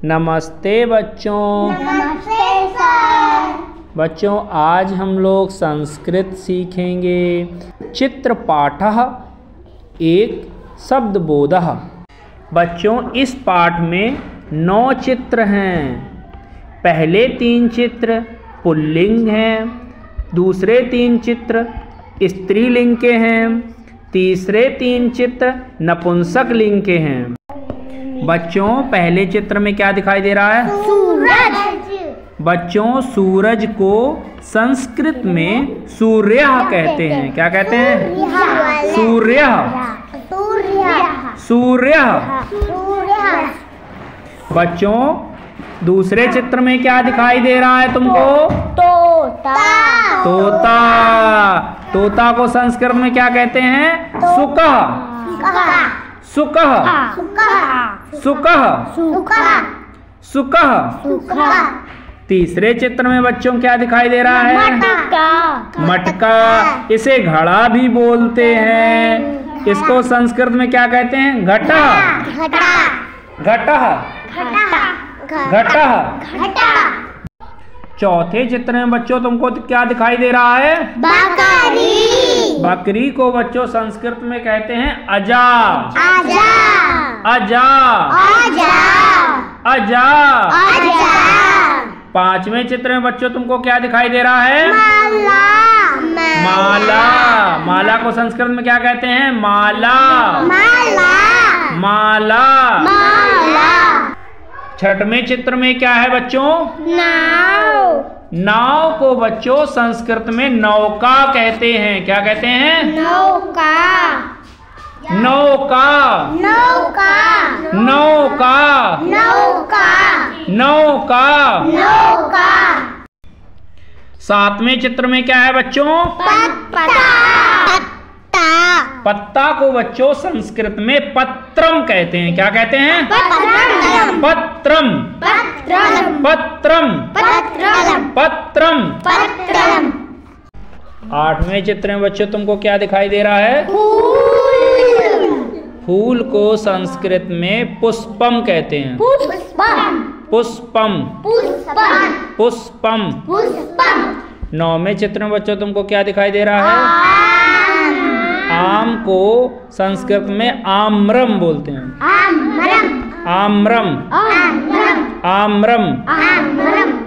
नमस्ते बच्चों। नमस्ते सर। बच्चों आज हम लोग संस्कृत सीखेंगे। चित्रपाठः एक शब्दबोधः। बच्चों इस पाठ में 9 चित्र हैं। पहले 3 चित्र पुल्लिंग हैं, दूसरे 3 चित्र स्त्रीलिंग के हैं, तीसरे 3 चित्र नपुंसक लिंग के हैं। बच्चों पहले चित्र में क्या दिखाई दे रहा है? सूरज। बच्चों सूरज को संस्कृत में सूर्य कहते हैं। क्या कहते हैं? सूर्य। सूर्य। बच्चों दूसरे चित्र में क्या दिखाई दे रहा है तुमको? तोता। तोता। तोता को संस्कृत में क्या कहते हैं? सुकः। सुकः। सुकः। सुकः। तीसरे चित्र में बच्चों क्या दिखाई दे रहा है? मटका। इसे घड़ा भी बोलते हैं। इसको संस्कृत में क्या कहते हैं? घटः। घटः। घटः। चौथे चित्र में बच्चों तुमको क्या दिखाई दे रहा है? बकरी। बकरी को बच्चों संस्कृत में कहते हैं अजा। आजा। अजा। आजा। अजा। आजा। पांचवें चित्र में बच्चों तुमको क्या दिखाई दे रहा है? माला। माला। माला को संस्कृत में क्या कहते हैं? माला। माला। माला। माला। छठवें चित्र में क्या है बच्चों? नाव। नाव को बच्चों संस्कृत में नौका कहते हैं। क्या कहते हैं? नौका। नौका। नौका। नौका। नौका। नौका। नौका। सातवें चित्र में क्या है बच्चों? पत्ता। पत्ता को बच्चों संस्कृत में पत्रम कहते हैं। क्या कहते हैं? पत्रम। पत्रम। पत्रम। पत्रम। पत्रम। पत्रम। पत्रम। आठवें चित्र में बच्चों तुमको क्या दिखाई दे रहा है? फूल। फूल को संस्कृत में पुष्पम कहते हैं। पुष्पम। पुष्पम। पुष्पम। पुष्पम। पुष्पम। नौवें चित्र में बच्चों तुमको क्या दिखाई दे रहा है? आम को संस्कृत में आम्रम बोलते हैं। आम्रम। आम्रम। आम्रम। आम्रम। आम्रम।